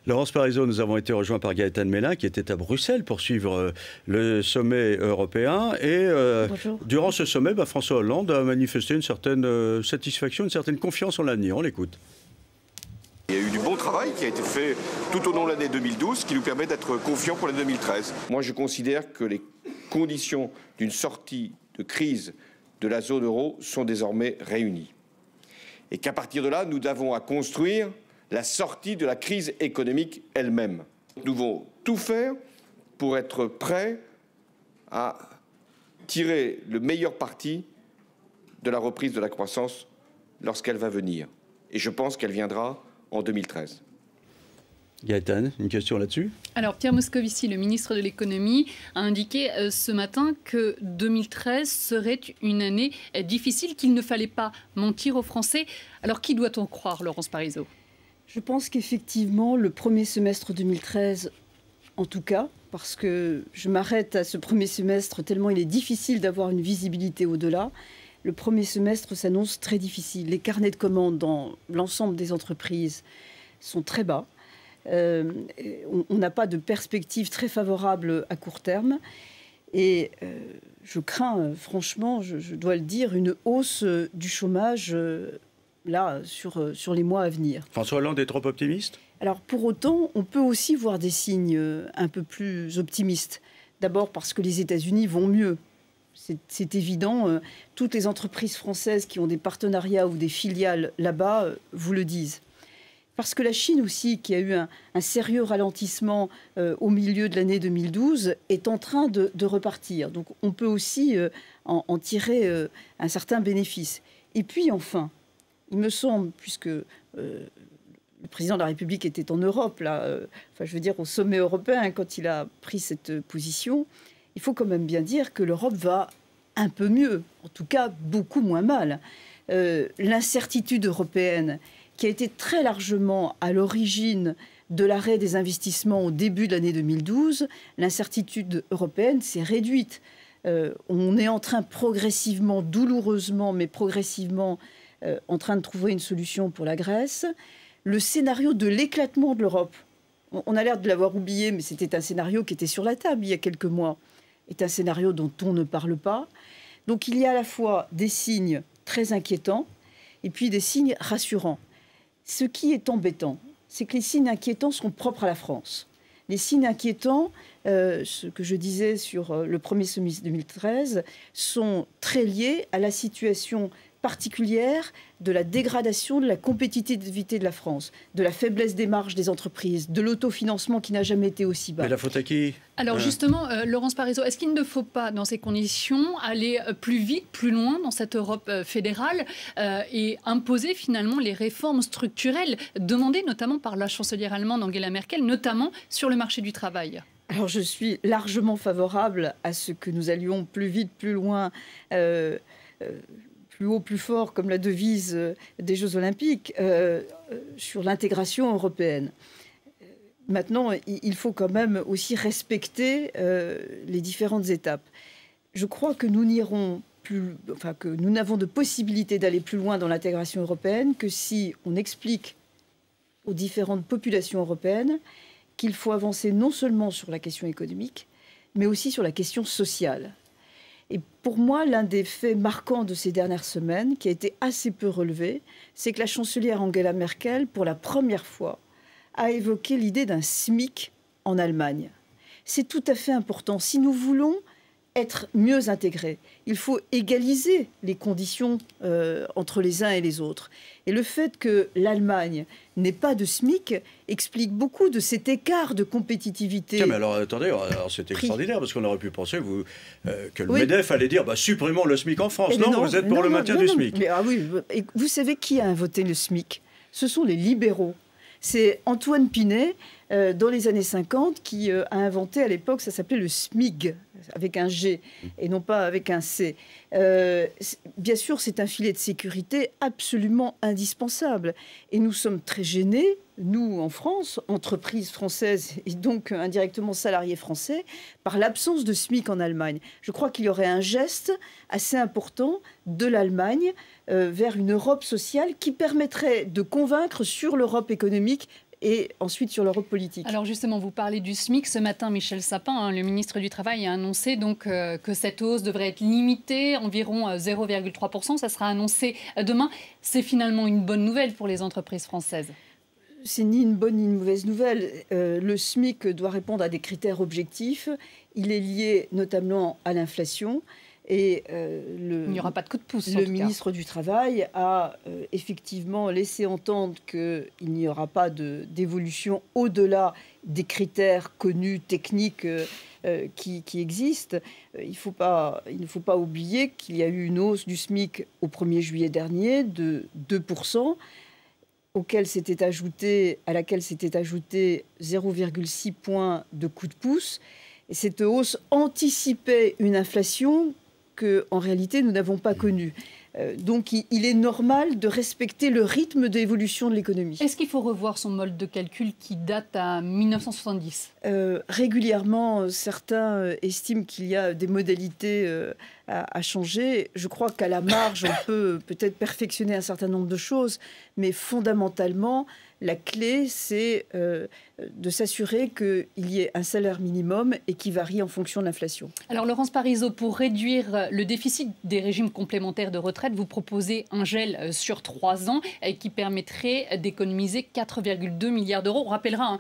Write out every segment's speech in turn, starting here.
Laurence Parisot, nous avons été rejoints par Gaëtan Mélin qui était à Bruxelles pour suivre le sommet européen. Et durant ce sommet, François Hollande a manifesté une certaine satisfaction, une certaine confiance en l'avenir. On l'écoute. Il y a eu du bon travail qui a été fait tout au long de l'année 2012 qui nous permet d'être confiants pour l'année 2013. Moi, je considère que les conditions d'une sortie de crise de la zone euro sont désormais réunies. Et qu'à partir de là, nous avons à construire la sortie de la crise économique elle-même. Nous devons tout faire pour être prêts à tirer le meilleur parti de la reprise de la croissance lorsqu'elle va venir. Et je pense qu'elle viendra en 2013. Gaëtan, une question là-dessus? Alors Pierre Moscovici, le ministre de l'économie, a indiqué ce matin que 2013 serait une année difficile, qu'il ne fallait pas mentir aux Français. Alors qui doit-on croire, Laurence Parisot? Je pense qu'effectivement, le premier semestre 2013, en tout cas, parce que je m'arrête à ce premier semestre tellement il est difficile d'avoir une visibilité au-delà, le premier semestre s'annonce très difficile. Les carnets de commandes dans l'ensemble des entreprises sont très bas. On n'a pas de perspective très favorable à court terme. Et je crains, franchement, je dois le dire, une hausse du chômage là, sur les mois à venir. François Hollande est trop optimiste? Alors, pour autant, on peut aussi voir des signes un peu plus optimistes. D'abord parce que les États-Unis vont mieux. C'est évident. Toutes les entreprises françaises qui ont des partenariats ou des filiales là-bas vous le disent. Parce que la Chine aussi, qui a eu un sérieux ralentissement au milieu de l'année 2012, est en train de repartir. Donc on peut aussi en tirer un certain bénéfice. Et puis enfin, il me semble, puisque le président de la République était en Europe, là, enfin, je veux dire au sommet européen, quand il a pris cette position, il faut quand même bien dire que l'Europe va un peu mieux, en tout cas beaucoup moins mal. L'incertitude européenne, qui a été très largement à l'origine de l'arrêt des investissements au début de l'année 2012, l'incertitude européenne s'est réduite. On est en train progressivement, douloureusement, mais progressivement, en train de trouver une solution pour la Grèce. Le scénario de l'éclatement de l'Europe, on a l'air de l'avoir oublié, mais c'était un scénario qui était sur la table il y a quelques mois, est un scénario dont on ne parle pas. Donc il y a à la fois des signes très inquiétants et puis des signes rassurants. Ce qui est embêtant, c'est que les signes inquiétants sont propres à la France. Les signes inquiétants, ce que je disais sur le premier semestre 2013, sont très liés à la situation particulière de la dégradation de la compétitivité de la France, de la faiblesse des marges des entreprises, de l'autofinancement qui n'a jamais été aussi bas. Mais la faute à qui? Alors justement, Laurence Parisot, est-ce qu'il ne faut pas, dans ces conditions, aller plus vite, plus loin dans cette Europe fédérale et imposer finalement les réformes structurelles demandées notamment par la chancelière allemande Angela Merkel, notamment sur le marché du travail? Alors je suis largement favorable à ce que nous allions plus vite, plus loin, plus haut, plus fort, comme la devise des Jeux Olympiques, sur l'intégration européenne. Maintenant, il faut quand même aussi respecter les différentes étapes. Je crois que nous n'irons plus, enfin que nous n'avons de possibilité d'aller plus loin dans l'intégration européenne que si on explique aux différentes populations européennes qu'il faut avancer non seulement sur la question économique, mais aussi sur la question sociale. Et pour moi, l'un des faits marquants de ces dernières semaines, qui a été assez peu relevé, c'est que la chancelière Angela Merkel, pour la première fois, a évoqué l'idée d'un SMIC en Allemagne. C'est tout à fait important. Si nous voulons être mieux intégrés, il faut égaliser les conditions entre les uns et les autres. Et le fait que l'Allemagne n'ait pas de SMIC explique beaucoup de cet écart de compétitivité. Tiens, mais alors attendez, c'est extraordinaire parce qu'on aurait pu penser que le MEDEF allait dire supprimons le SMIC en France. Non, vous êtes pour le maintien du SMIC. Mais, oui, et vous savez qui a voté le SMIC? Ce sont les libéraux. C'est Antoine Pinet, dans les années 50, qui a inventé, à l'époque, ça s'appelait le SMIG, avec un G, et non pas avec un C. Bien sûr, c'est un filet de sécurité absolument indispensable. Et nous sommes très gênés, nous, en France, entreprises françaises, et donc indirectement salariés français, par l'absence de SMIC en Allemagne. Je crois qu'il y aurait un geste assez important de l'Allemagne vers une Europe sociale qui permettrait de convaincre sur l'Europe économique et ensuite sur l'Europe politique. Alors justement, vous parlez du SMIC. Ce matin, Michel Sapin, le ministre du Travail, a annoncé donc que cette hausse devrait être limitée, environ 0,3%. Ça sera annoncé demain. C'est finalement une bonne nouvelle pour les entreprises françaises. C'est ni une bonne ni une mauvaise nouvelle. Le SMIC doit répondre à des critères objectifs. Il est lié notamment à l'inflation. Et il n'y aura pas de coup de pouce. Le ministre du Travail a effectivement laissé entendre qu'il n'y aura pas d'évolution au-delà des critères connus, techniques qui existent. Il ne faut pas oublier qu'il y a eu une hausse du SMIC au 1er juillet dernier de 2%, à laquelle s'était ajouté 0,6 points de coup de pouce. Et cette hausse anticipait une inflation qu'en réalité nous n'avons pas connue. Donc il est normal de respecter le rythme d'évolution de l'économie. Est-ce qu'il faut revoir son mode de calcul qui date à 1970 ? Régulièrement, certains estiment qu'il y a des modalités à changer. Je crois qu'à la marge, on peut peut-être perfectionner un certain nombre de choses, mais fondamentalement, la clé, c'est de s'assurer qu'il y ait un salaire minimum et qui varie en fonction de l'inflation. Alors, Laurence Parisot, pour réduire le déficit des régimes complémentaires de retraite, vous proposez un gel sur 3 ans qui permettrait d'économiser 4,2 milliards d'euros. On rappellera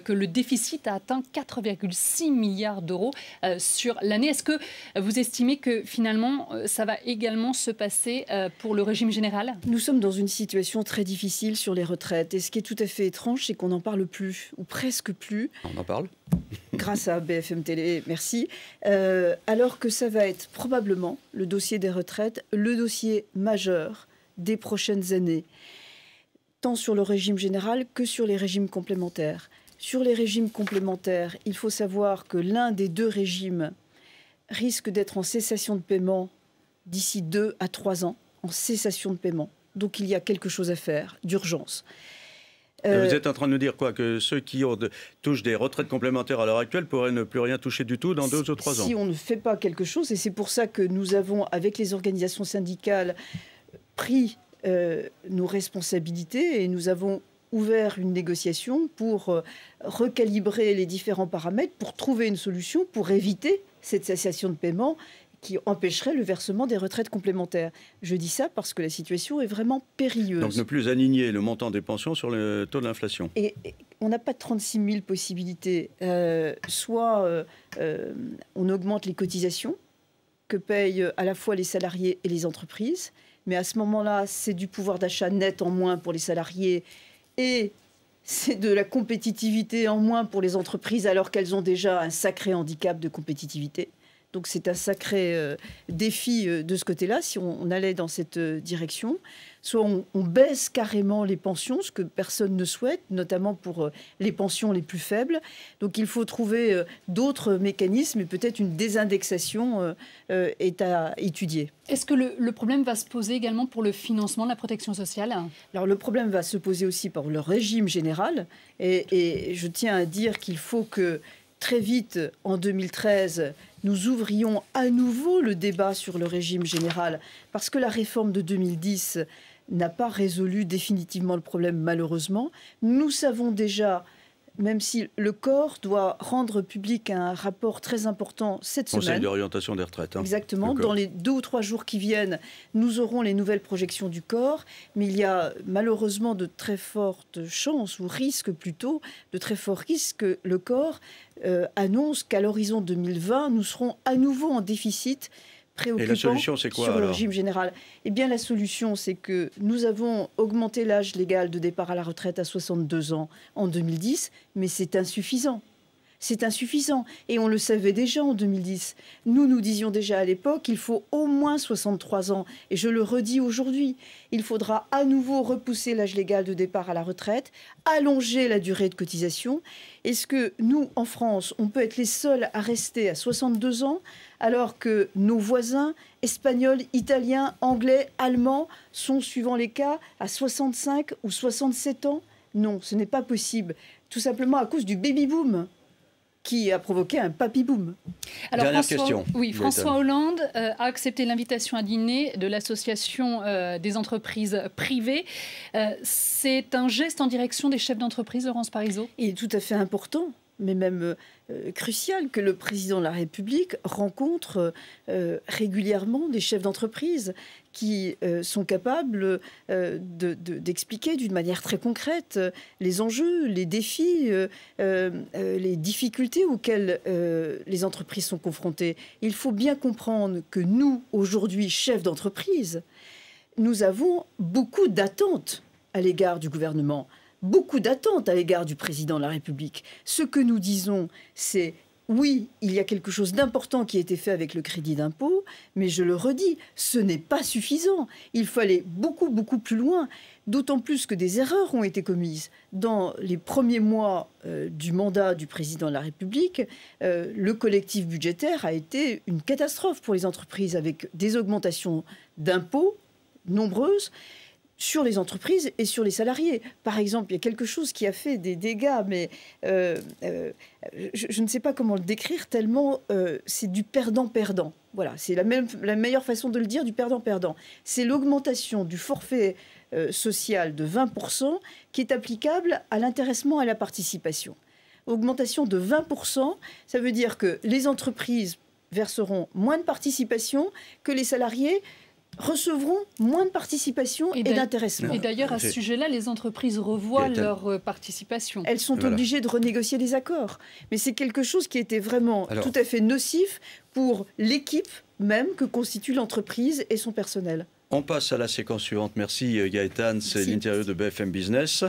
que le déficit a atteint 4,6 milliards d'euros sur l'année. Est-ce que vous estimez que finalement, ça va également se passer pour le régime général ? Nous sommes dans une situation très difficile sur les retraites. Et ce qui est tout à fait étrange, c'est qu'on n'en parle plus, ou presque plus. On en parle ? Grâce à BFM Télé, merci. Alors que ça va être probablement, le dossier des retraites, le dossier majeur des prochaines années, tant sur le régime général que sur les régimes complémentaires. Sur les régimes complémentaires, il faut savoir que l'un des deux régimes risque d'être en cessation de paiement d'ici 2 à 3 ans, en cessation de paiement. Donc il y a quelque chose à faire, d'urgence. Vous êtes en train de nous dire quoi? Que ceux qui touchent des retraites complémentaires à l'heure actuelle pourraient ne plus rien toucher du tout dans 2 ou 3 ans? Si on ne fait pas quelque chose, et c'est pour ça que nous avons, avec les organisations syndicales, pris nos responsabilités et nous avons ouvert une négociation pour recalibrer les différents paramètres, pour trouver une solution, pour éviter cette cessation de paiement qui empêcherait le versement des retraites complémentaires. Je dis ça parce que la situation est vraiment périlleuse. Donc ne plus aligner le montant des pensions sur le taux de l'inflation. Et on n'a pas de 36 000 possibilités. Soit on augmente les cotisations que payent à la fois les salariés et les entreprises, mais à ce moment-là, c'est du pouvoir d'achat net en moins pour les salariés et c'est de la compétitivité en moins pour les entreprises alors qu'elles ont déjà un sacré handicap de compétitivité. Donc c'est un sacré défi de ce côté-là, si on allait dans cette direction. Soit on baisse carrément les pensions, ce que personne ne souhaite, notamment pour les pensions les plus faibles. Donc il faut trouver d'autres mécanismes et peut-être une désindexation est à étudier. Est-ce que le problème va se poser également pour le financement de la protection sociale ? Alors le problème va se poser aussi pour le régime général. Et je tiens à dire qu'il faut que très vite, en 2013, nous ouvrions à nouveau le débat sur le régime général, parce que la réforme de 2010 n'a pas résolu définitivement le problème, malheureusement. Nous savons déjà, même si le corps doit rendre public un rapport très important cette semaine. Conseil d'orientation des retraites. Exactement. Dans les 2 ou 3 jours qui viennent, nous aurons les nouvelles projections du corps. Mais il y a malheureusement de très fortes chances, ou risques plutôt, de très forts risques que le corps annonce qu'à l'horizon 2020, nous serons à nouveau en déficit préoccupant. Et la solution, c'est quoi, sur le alors régime général? Eh bien, la solution, c'est que nous avons augmenté l'âge légal de départ à la retraite à 62 ans en 2010, mais c'est insuffisant. C'est insuffisant. Et on le savait déjà en 2010. Nous disions déjà à l'époque qu'il faut au moins 63 ans. Et je le redis aujourd'hui. Il faudra à nouveau repousser l'âge légal de départ à la retraite, allonger la durée de cotisation. Est-ce que nous, en France, on peut être les seuls à rester à 62 ans alors que nos voisins espagnols, italiens, anglais, allemands sont, suivant les cas, à 65 ou 67 ans? Non, ce n'est pas possible. Tout simplement à cause du baby-boom. qui a provoqué un papy-boom. Alors, Dernière question. Oui, François Hollande a accepté l'invitation à dîner de l'Association des entreprises privées. C'est un geste en direction des chefs d'entreprise, Laurence Parisot? Il est tout à fait important, mais même crucial, que le président de la République rencontre régulièrement des chefs d'entreprise qui sont capables d'expliquer d'une manière très concrète les enjeux, les défis, les difficultés auxquelles les entreprises sont confrontées. Il faut bien comprendre que nous, aujourd'hui, chefs d'entreprise, nous avons beaucoup d'attentes à l'égard du gouvernement, beaucoup d'attentes à l'égard du président de la République. Ce que nous disons, c'est oui, il y a quelque chose d'important qui a été fait avec le crédit d'impôt, mais je le redis, ce n'est pas suffisant. Il faut aller beaucoup, beaucoup plus loin, d'autant plus que des erreurs ont été commises. Dans les premiers mois du mandat du président de la République, le collectif budgétaire a été une catastrophe pour les entreprises, avec des augmentations d'impôts nombreuses, sur les entreprises et sur les salariés. Par exemple, il y a quelque chose qui a fait des dégâts, mais je ne sais pas comment le décrire, tellement c'est du perdant-perdant. Voilà, c'est la meilleure façon de le dire, du perdant-perdant. C'est l'augmentation du forfait social de 20% qui est applicable à l'intéressement et à la participation. Augmentation de 20%, ça veut dire que les entreprises verseront moins de participation, que les salariés recevront moins de participation et d'intéressement. Et d'ailleurs, à ce sujet-là, les entreprises revoient leur participation. Elles sont obligées de renégocier les accords. Mais c'est quelque chose qui était vraiment tout à fait nocif pour l'équipe même que constitue l'entreprise et son personnel. On passe à la séquence suivante. Merci Gaëtane, c'est l'interview de BFM Business.